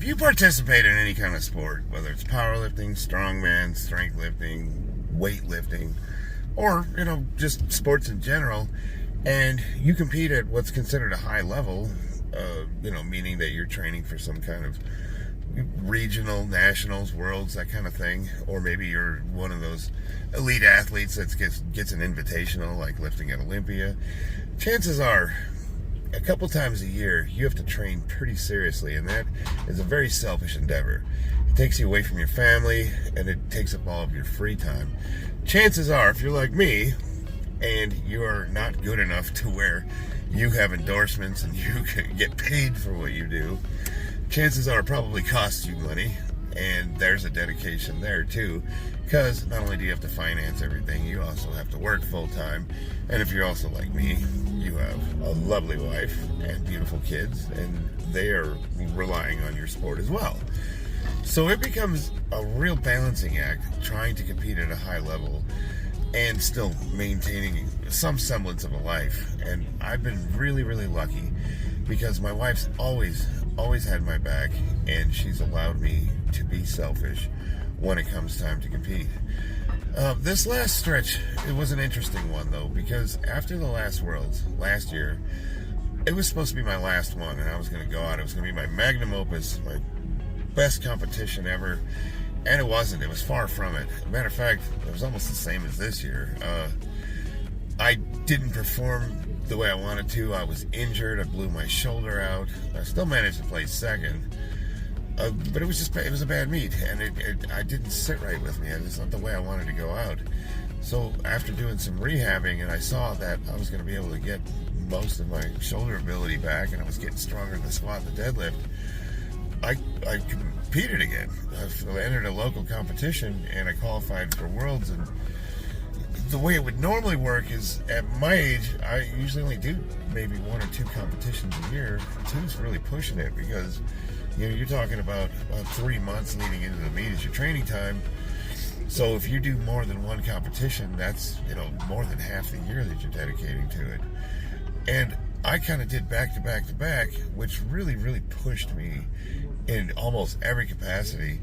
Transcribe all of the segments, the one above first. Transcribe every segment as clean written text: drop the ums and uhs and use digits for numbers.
if you participate in any kind of sport, whether it's powerlifting, strongman, strength lifting, weightlifting, or, just sports in general, and you compete at what's considered a high level, meaning that you're training for some kind of regional, nationals, worlds, that kind of thing, or maybe you're one of those elite athletes that gets an invitational, like lifting at Olympia, chances are, a couple times a year, you have to train pretty seriously, and that is a very selfish endeavor. It takes you away from your family, and it takes up all of your free time. Chances are, if you're like me, and you are not good enough to where you have endorsements and you can get paid for what you do, chances are it probably costs you money, and there's a dedication there too, because not only do you have to finance everything, you also have to work full time, and if you're also like me, you have a lovely wife and beautiful kids, and they are relying on your sport as well. So it becomes a real balancing act trying to compete at a high level and still maintaining some semblance of a life. And I've been really, really lucky because my wife's always had my back, and she's allowed me to be selfish when it comes time to compete. This last stretch, it was an interesting one though, because after the last Worlds last year, it was supposed to be my last one, and I was going to go out. It was going to be my magnum opus, my best competition ever. And it wasn't. It was far from it. Matter of fact, it was almost the same as this year. I didn't perform the way I wanted to. I was injured. I blew my shoulder out. I still managed to place second. But it was a bad meet, and I didn't sit right with me. It's not the way I wanted to go out. So after doing some rehabbing, and I saw that I was going to be able to get most of my shoulder ability back, and I was getting stronger in the squat and the deadlift, I competed again. I entered a local competition, and I qualified for Worlds. And the way it would normally work is, at my age, I usually only do maybe 1 or 2 competitions a year. 2's really pushing it, because you're talking about 3 months leading into the meet as your training time. So if you do more than 1 competition, that's more than half the year that you're dedicating to it. And I kind of did back to back to back, which really, really pushed me in almost every capacity.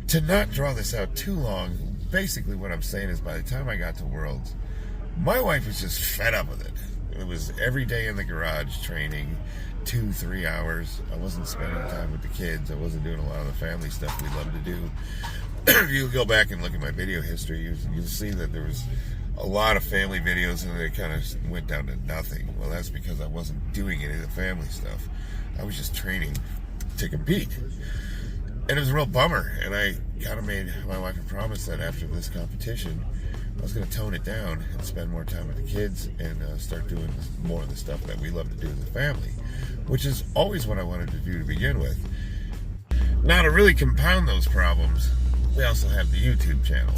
To not draw this out too long, basically what I'm saying is, by the time I got to Worlds, my wife was just fed up with it. It was every day in the garage training, 2-3 hours. I wasn't spending time with the kids. I wasn't doing a lot of the family stuff we love to do. If you go back and look at my video history, you'll see that there was a lot of family videos, and they kind of went down to nothing. Well, that's because I wasn't doing any of the family stuff. I was just training to compete. And it was a real bummer. And I kind of made my wife a promise that after this competition, I was going to tone it down and spend more time with the kids, and start doing more of the stuff that we love to do as a family, which is always what I wanted to do to begin with. Now, to really compound those problems, we also have the YouTube channel.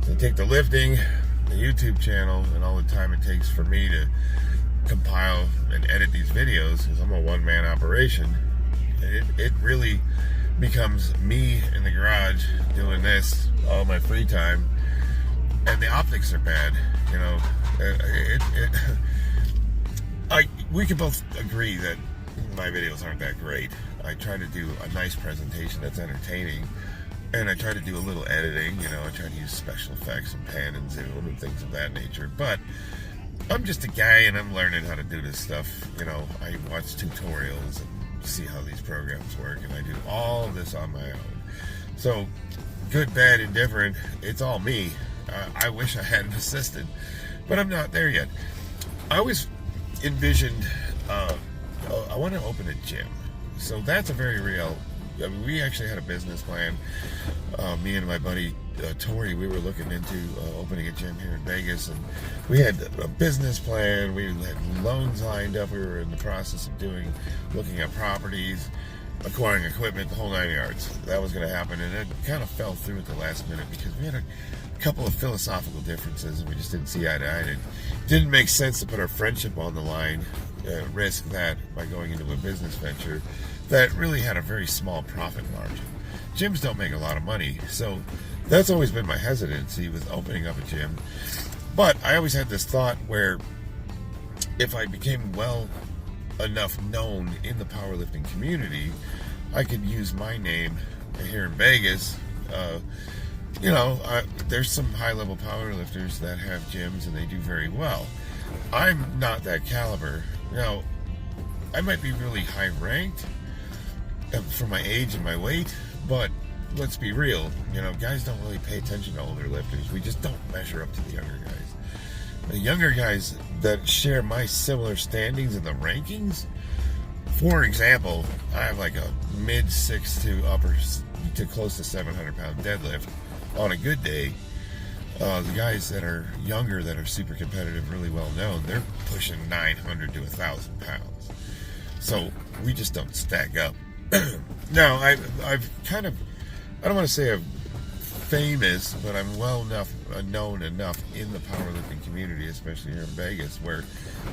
So take the lifting, the YouTube channel, and all the time it takes for me to compile and edit these videos, because I'm a one-man operation. It really becomes me in the garage doing this all my free time, and the optics are bad. We can both agree that my videos aren't that great. I try to do a nice presentation that's entertaining, and I try to do a little editing. I try to use special effects and pan and zoom and things of that nature. But I'm just a guy, and I'm learning how to do this stuff. I watch tutorials and see how these programs work, and I do all of this on my own. So, good, bad, indifferent, it's all me. I wish I had an assistant, but I'm not there yet. I always envisioned, I want to open a gym. So that's a very real, we actually had a business plan. Me and my buddy Tori, we were looking into opening a gym here in Vegas, and we had a business plan. We had loans lined up. We were in the process of looking at properties, acquiring equipment, the whole 9 yards. That was going to happen, and it kind of fell through at the last minute because we had a couple of philosophical differences, and we just didn't see eye to eye. And it didn't make sense to put our friendship on the line, risk that by going into a business venture that really had a very small profit margin. Gyms don't make a lot of money, so that's always been my hesitancy with opening up a gym. But I always had this thought where if I became well enough known in the powerlifting community, I could use my name here in Vegas. There's some high-level powerlifters that have gyms and they do very well. I'm not that caliber. Now, I might be really high-ranked for my age and my weight, but let's be real. Guys don't really pay attention to older lifters. We just don't measure up to the younger guys. The younger guys that share my similar standings in the rankings, for example, I have like a mid-6 to close to 700-pound deadlift on a good day. The guys that are younger, that are super competitive, really well known, they're pushing 900 to 1,000 pounds. So we just don't stack up. Now, I've kind of, I don't want to say I'm famous, but I'm known enough in the powerlifting community, especially here in Vegas, where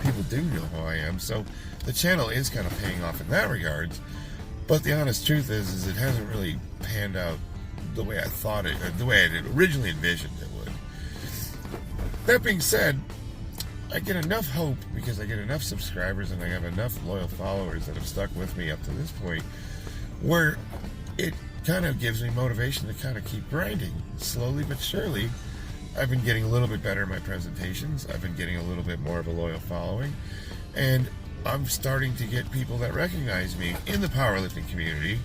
people do know who I am. So the channel is kind of paying off in that regards. But the honest truth is it hasn't really panned out the way I thought it, or the way I had originally envisioned it would. That being said, I get enough hope because I get enough subscribers and I have enough loyal followers that have stuck with me up to this point, where it kind of gives me motivation to kind of keep grinding. Slowly but surely, I've been getting a little bit better at my presentations. I've been getting a little bit more of a loyal following, and I'm starting to get people that recognize me in the powerlifting community.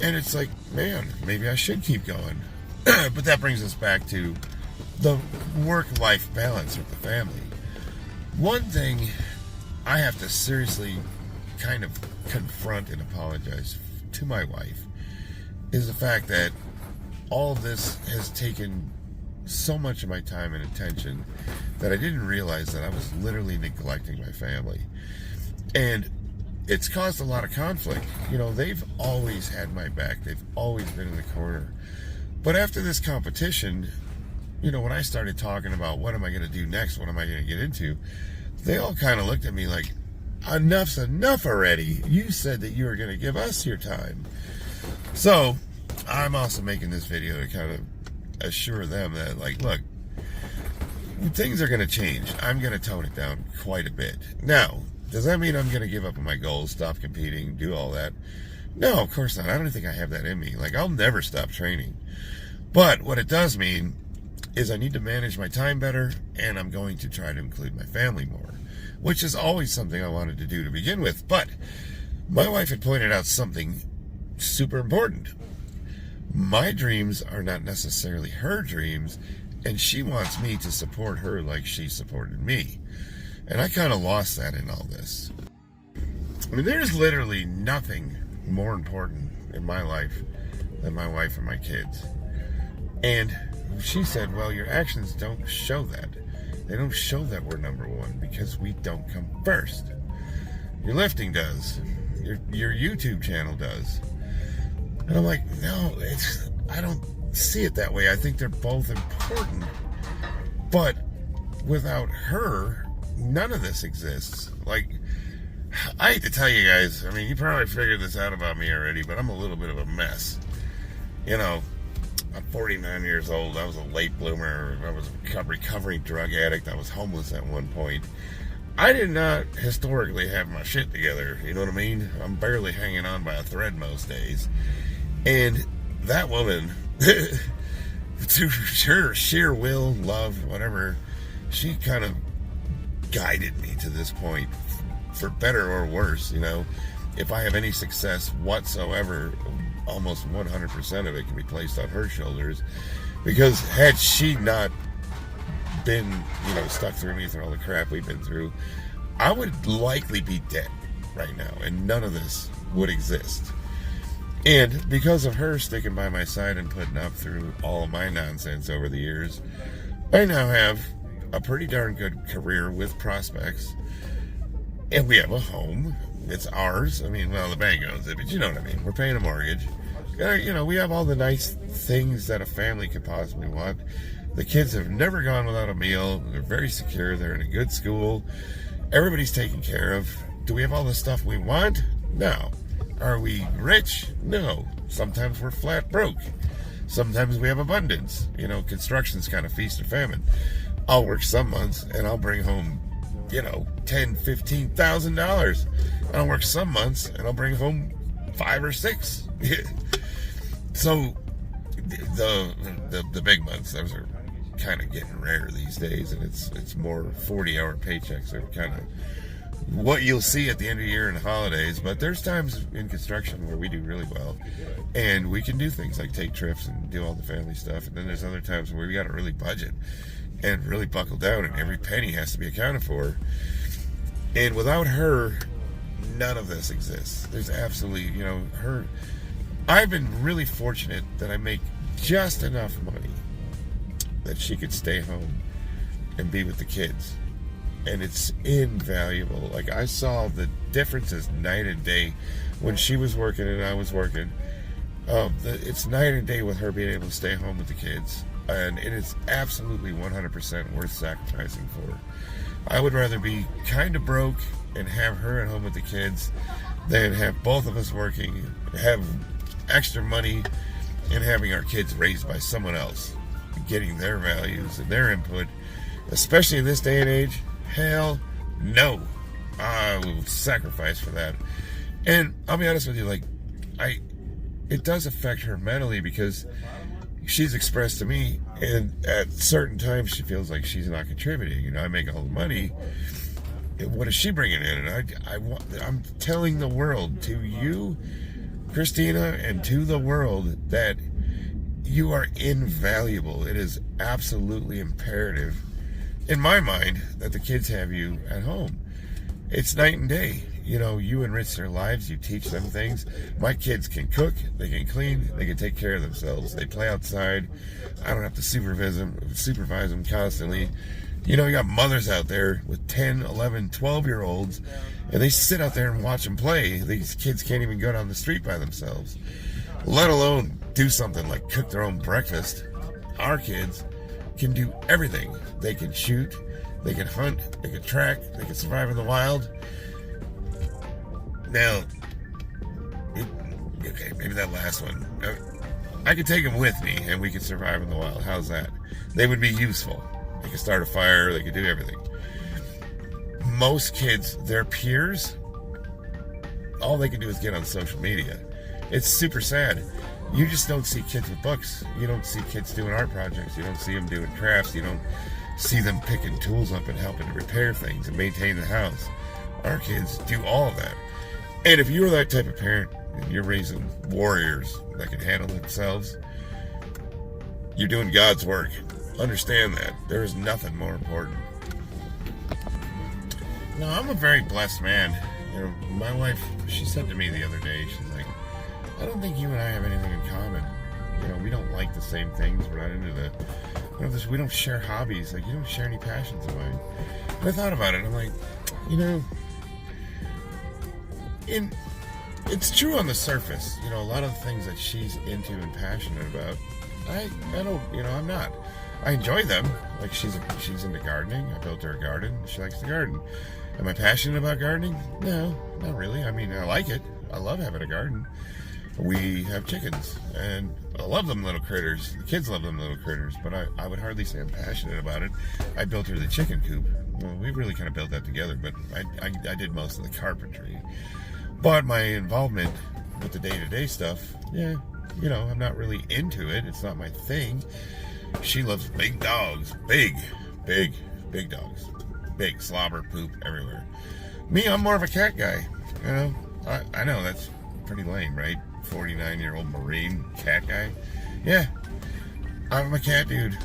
And it's like, man, maybe I should keep going. But that brings us back to the work-life balance with the family. One thing I have to seriously kind of confront and apologize to my wife is the fact that all of this has taken so much of my time and attention that I didn't realize that I was literally neglecting my family. And it's caused a lot of conflict. They've always had my back. They've always been in the corner. But after this competition, when I started talking about what am I going to do next, what am I going to get into, they all kind of looked at me like, enough's enough already. You said that you were going to give us your time. So I'm also making this video to kind of assure them that, like, look, things are going to change. I'm going to tone it down quite a bit. Now, does that mean I'm going to give up on my goals, stop competing, do all that? No, of course not. I don't think I have that in me. Like, I'll never stop training. But what it does mean is I need to manage my time better, and I'm going to try to include my family more, which is always something I wanted to do to begin with. But my wife had pointed out something super important. My dreams are not necessarily her dreams, and she wants me to support her like she supported me. And I kind of lost that in all this. I mean, there's literally nothing more important in my life than my wife and my kids. And she said, well, your actions don't show that. They don't show that we're number one because we don't come first. Your lifting does. Your YouTube channel does. And I'm like, no, I don't see it that way. I think they're both important. But without her, none of this exists. Like, I hate to tell you guys, I mean, you probably figured this out about me already, but I'm a little bit of a mess. I'm 49 years old. I was a late bloomer. I was a recovering drug addict. I was homeless at one point. I did not historically have my shit together. You know what I mean? I'm barely hanging on by a thread most days. And that woman, through her sheer will, love, whatever, she kind of guided me to this point, for better or worse. If I have any success whatsoever, almost 100% of it can be placed on her shoulders, because had she not been, stuck through me through all the crap we've been through, I would likely be dead right now, and none of this would exist. And because of her sticking by my side and putting up through all of my nonsense over the years, I now have a pretty darn good career with prospects, and we have a home. It's ours. I mean, well, the bank owns it, but you know what I mean. We're paying a mortgage. We have all the nice things that a family could possibly want. The kids have never gone without a meal. They're very secure. They're in a good school. Everybody's taken care of. Do we have all the stuff we want? No. Are we rich? No. Sometimes we're flat broke. Sometimes we have abundance. Construction's kind of feast or famine. I'll work some months and I'll bring home, $10,000, $15,000. I'll work some months and I'll bring home 5 or 6. So the big months, those are kind of getting rare these days, and it's more 40-hour paychecks are kind of what you'll see at the end of the year and holidays. But there's times in construction where we do really well, and we can do things like take trips and do all the family stuff. And then there's other times where we got to really budget and really buckle down, and every penny has to be accounted for. And without her, none of this exists. There's absolutely, her. I've been really fortunate that I make just enough money that she could stay home and be with the kids. And it's invaluable. Like, I saw the differences night and day when she was working and I was working. It's night and day with her being able to stay home with the kids. And it is absolutely 100% worth sacrificing for. I would rather be kind of broke and have her at home with the kids than have both of us working, have extra money, and having our kids raised by someone else, getting their values and their input, especially in this day and age. Hell no. I will sacrifice for that. And I'll be honest with you, it does affect her mentally, because she's expressed to me, and at certain times she feels like she's not contributing. I make all the money. What is she bringing in? And I'm telling the world, to you, Christina, and to the world, that you are invaluable. It is absolutely imperative, in my mind, that the kids have you at home. It's night and day. You enrich their lives. You teach them things. My kids can cook. They can clean. They can take care of themselves. They play outside. I don't have to supervise them constantly. You got mothers out there with 10, 11, 12-year-olds, and they sit out there and watch them play. These kids can't even go down the street by themselves, let alone do something like cook their own breakfast. Our kids can do everything. They can shoot, they can hunt, they can track, they can survive in the wild. Now, okay, maybe that last one, I could take them with me and we could survive in the wild. How's that? They would be useful. They could start a fire, they could do everything. Most kids, their peers, all they can do is get on social media. It's super sad. You just don't see kids with books. You don't see kids doing art projects. You don't see them doing crafts. You don't see them picking tools up and helping to repair things and maintain the house. Our kids do all of that. And if you're that type of parent and you're raising warriors that can handle themselves, you're doing God's work. Understand that. There is nothing more important. No, I'm a very blessed man. My wife, she said to me the other day, she's like, I don't think you and I have anything in common. We don't like the same things. We're not into we don't share hobbies. Like, you don't share any passions of mine. And I thought about it. I'm like, it's true on the surface. A lot of the things that she's into and passionate about, I don't, I'm not. I enjoy them. Like, she's into gardening. I built her a garden. She likes to garden. Am I passionate about gardening? No, not really. I mean, I like it. I love having a garden. We have chickens, and I love them little critters. The kids love them little critters, but I would hardly say I'm passionate about it. I built her the chicken coop. Well, we really kind of built that together, but I did most of the carpentry. But my involvement with the day-to-day stuff, yeah, I'm not really into it. It's not my thing. She loves big dogs. Big dogs. Big slobber, poop everywhere. Me, I'm more of a cat guy. I know that's pretty lame, right? 49-year-old Marine cat guy. Yeah, I'm a cat dude.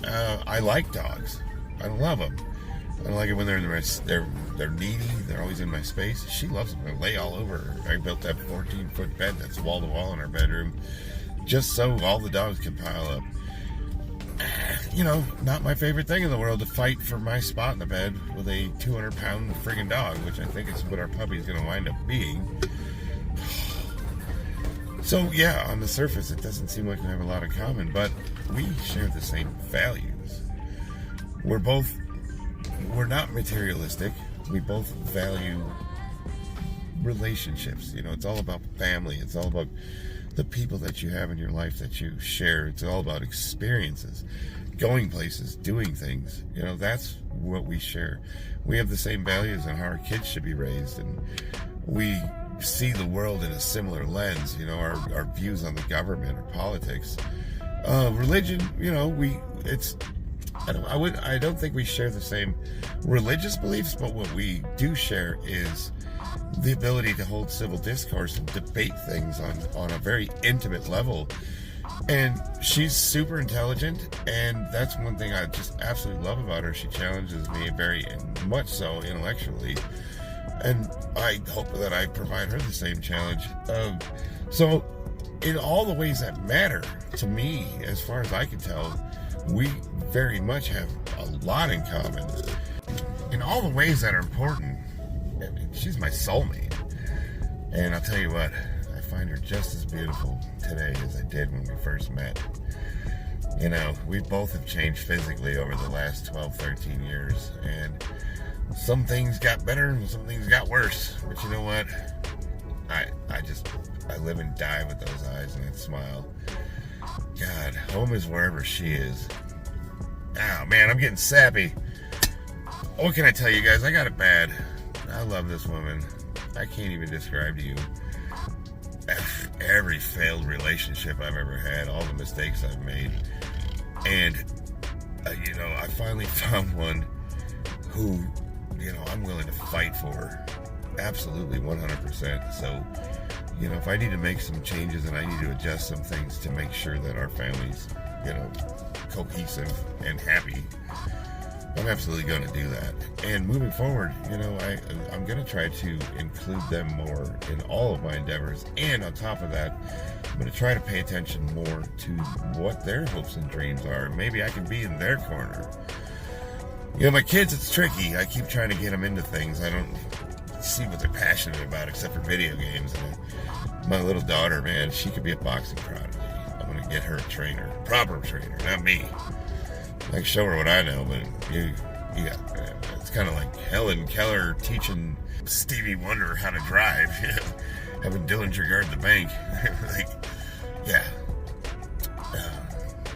I like dogs. I love them. I don't like it when they're needy. They're always in my space. She loves them. I lay all over her. I built that 14-foot bed that's wall to wall in our bedroom, just so all the dogs can pile up. Not my favorite thing in the world to fight for my spot in the bed with a 200-pound friggin' dog, which I think is what our puppy's going to wind up being. So, yeah, on the surface, it doesn't seem like we have a lot in common, but we share the same values. We're not materialistic. We both value relationships. It's all about family. It's all about the people that you have in your life that you share. It's all about experiences, going places, doing things. That's what we share. We have the same values on how our kids should be raised, and we see the world in a similar lens, you know, our views on the government or politics. Religion, you know, I don't think we share the same religious beliefs, but what we do share is the ability to hold civil discourse and debate things on a very intimate level. And she's super intelligent, and that's one thing I just absolutely love about her. She challenges me very much so intellectually, and I hope that I provide her the same challenge. So in all the ways that matter to me, as far as I can tell, we very much have a lot in common. In all the ways that are important, I mean, she's my soulmate. And I'll tell you what, I find her just as beautiful today as I did when we first met. You know, we both have changed physically over the last 12, 13 years. And some things got better and some things got worse. But you know what? I live and die with those eyes and that smile. God, home is wherever she is. Oh man, I'm getting sappy. What can I tell you guys? I got it bad. I love this woman. I can't even describe to you every failed relationship I've ever had, all the mistakes I've made. And, you know, I finally found one who, you know, I'm willing to fight for. Absolutely, 100%. So, you know, if I need to make some changes and I need to adjust some things to make sure that our family's, you know, cohesive and happy, I'm absolutely going to do that. And moving forward, you know, I'm going to try to include them more in all of my endeavors. And on top of that, I'm going to try to pay attention more to what their hopes and dreams are. Maybe I can be in their corner. You know, my kids, it's tricky. I keep trying to get them into things. I don't see what they're passionate about except for video games. And my little daughter, man, she could be a boxing prodigy. I'm going to get her a trainer, proper trainer, not me. I can show her what I know, but yeah, it's kind of like Helen Keller teaching Stevie Wonder how to drive, you know, having Dillinger guard the bank. Like, yeah.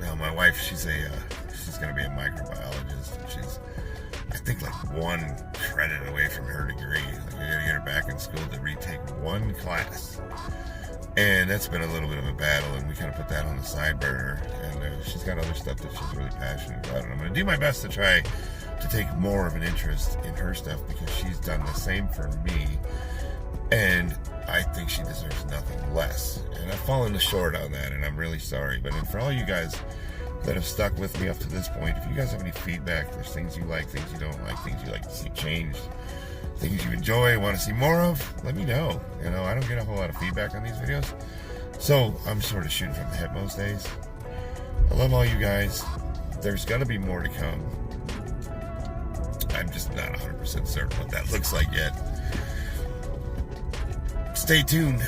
Now my wife, she's going to be a microbiologist. She's, I think, like one credit away from her degree. Like, I got to get her back in school to retake one class. And that's been a little bit of a battle, and we kind of put that on the side burner. And she's got other stuff that she's really passionate about. And I'm going to do my best to try to take more of an interest in her stuff because she's done the same for me. And I think she deserves nothing less. And I've fallen short on that, and I'm really sorry. But for all you guys that have stuck with me up to this point, if you guys have any feedback, there's things you like, things you don't like, things you like to see changed, things you enjoy, want to see more of, let me know. You know, I don't get a whole lot of feedback on these videos, so I'm sort of shooting from the hip most days. I love all you guys. There's going to be more to come. I'm just not 100% certain what that looks like yet. Stay tuned.